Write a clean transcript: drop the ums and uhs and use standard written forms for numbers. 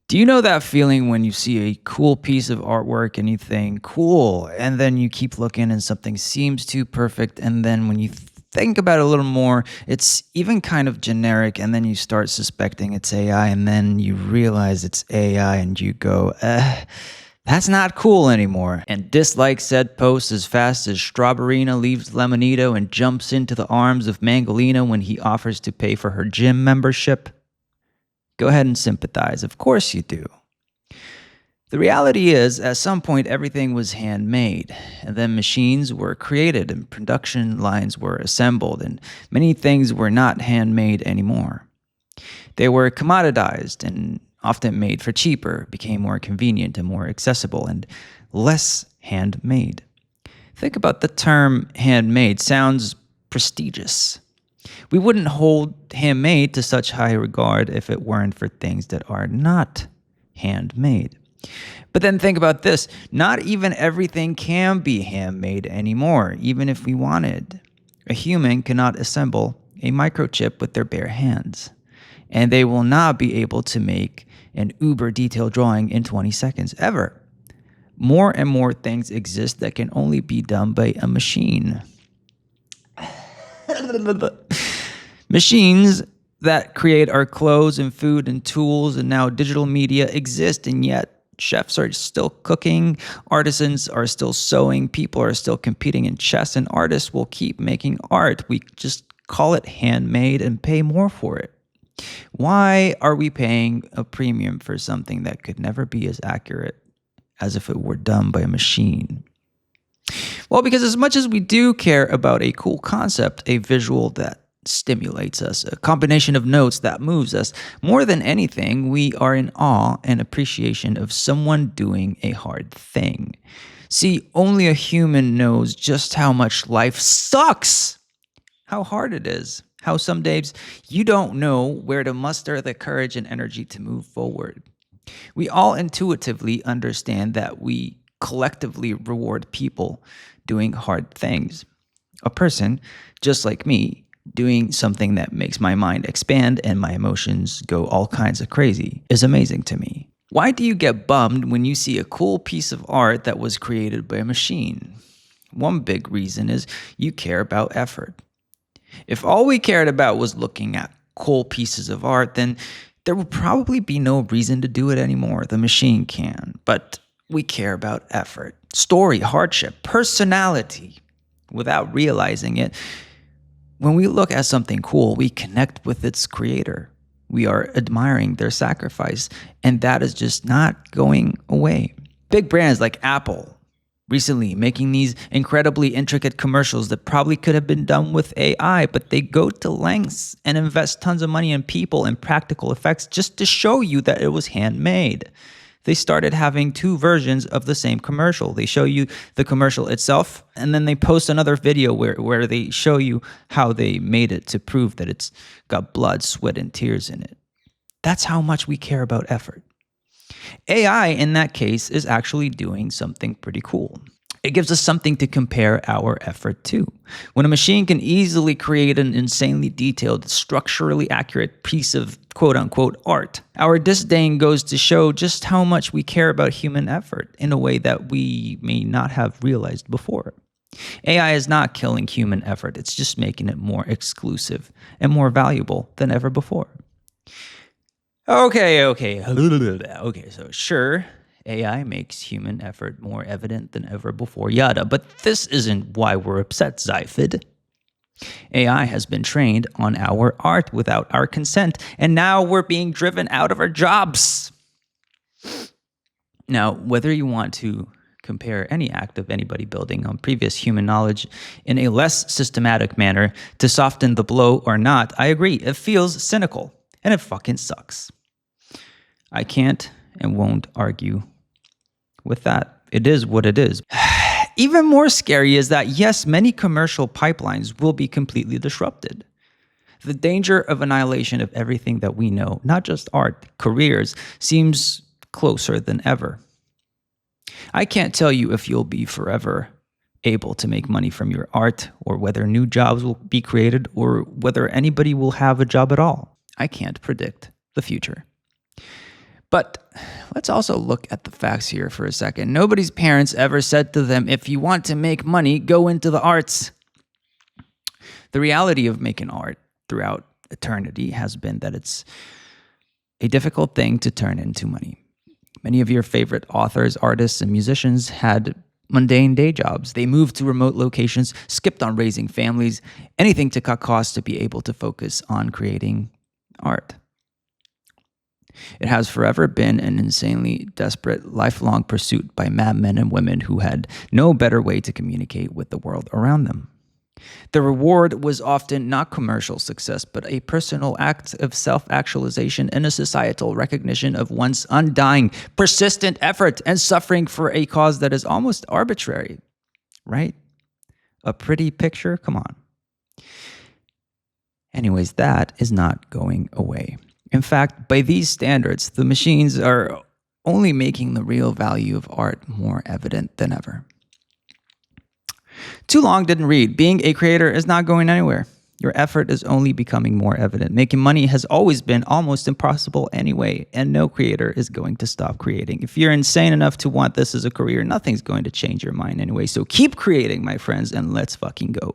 Do you know that feeling when you see a cool piece of artwork and you think, cool, and then you keep looking and something seems too perfect, and then when you think about it a little more, it's even kind of generic, and then you start suspecting it's AI, and then you realize it's AI, and you go, that's not cool anymore, and dislike said post as fast as Strawberryna leaves Lemonito and jumps into the arms of Mangolino when he offers to pay for her gym membership? Go ahead and sympathize. Of course you do. The reality is, at some point, everything was handmade, and then machines were created and production lines were assembled, and many things were not handmade anymore. They were commoditized and often made for cheaper, became more convenient and more accessible, and less handmade. Think about the term handmade. Sounds prestigious. We wouldn't hold handmade to such high regard if it weren't for things that are not handmade. But then think about this. Not even everything can be handmade anymore, even if we wanted. A human cannot assemble a microchip with their bare hands, and they will not be able to make an uber detailed drawing in 20 seconds, ever. More and more things exist that can only be done by a machine. Machines that create our clothes and food and tools and now digital media exist, and yet chefs are still cooking, artisans are still sewing, people are still competing in chess, and artists will keep making art. We just call it handmade and pay more for it. Why are we paying a premium for something that could never be as accurate as if it were done by a machine? Well, because as much as we do care about a cool concept, a visual that stimulates us, a combination of notes that moves us, more than anything, we are in awe and appreciation of someone doing a hard thing. See, only a human knows just how much life sucks, how hard it is, how some days you don't know where to muster the courage and energy to move forward. We all intuitively understand that we collectively reward people doing hard things. A person, just like me, doing something that makes my mind expand and my emotions go all kinds of crazy is amazing to me. Why do you get bummed when you see a cool piece of art that was created by a machine? One big reason is you care about effort. If all we cared about was looking at cool pieces of art, then there would probably be no reason to do it anymore. The machine can, but we care about effort, story, hardship, personality. Without realizing it, when we look at something cool, we connect with its creator. We are admiring their sacrifice, and that is just not going away. Big brands like Apple recently making these incredibly intricate commercials that probably could have been done with AI, but they go to lengths and invest tons of money in people and practical effects just to show you that it was handmade. They started having two versions of the same commercial. They show you the commercial itself, and then they post another video where they show you how they made it to prove that it's got blood, sweat, and tears in it. That's how much we care about effort. AI, in that case, is actually doing something pretty cool. It gives us something to compare our effort to. When a machine can easily create an insanely detailed, structurally accurate piece of quote-unquote art, our disdain goes to show just how much we care about human effort in a way that we may not have realized before. AI is not killing human effort. It's just making it more exclusive and more valuable than ever before. Okay, so sure, AI makes human effort more evident than ever before, yada, but this isn't why we're upset, xyphid. AI has been trained on our art without our consent, and now we're being driven out of our jobs. Now, whether you want to compare any act of anybody building on previous human knowledge in a less systematic manner to soften the blow or not, I agree, it feels cynical, and it fucking sucks. I can't and won't argue with that. It is what it is. Even more scary is that, yes, many commercial pipelines will be completely disrupted. The danger of annihilation of everything that we know, not just art, careers, seems closer than ever. I can't tell you if you'll be forever able to make money from your art, or whether new jobs will be created, or whether anybody will have a job at all. I can't predict the future. But let's also look at the facts here for a second. Nobody's parents ever said to them, if you want to make money, go into the arts. The reality of making art throughout eternity has been that it's a difficult thing to turn into money. Many of your favorite authors, artists, and musicians had mundane day jobs. They moved to remote locations, skipped on raising families, anything to cut costs to be able to focus on creating art. It has forever been an insanely desperate, lifelong pursuit by madmen and women who had no better way to communicate with the world around them. The reward was often not commercial success, but a personal act of self-actualization and a societal recognition of one's undying, persistent effort and suffering for a cause that is almost arbitrary, right? A pretty picture? Come on. Anyways, that is not going away. In fact, by these standards, the machines are only making the real value of art more evident than ever. Too long didn't read. Being a creator is not going anywhere. Your effort is only becoming more evident. Making money has always been almost impossible anyway, and no creator is going to stop creating. If you're insane enough to want this as a career, nothing's going to change your mind anyway. So keep creating, my friends, and let's fucking go.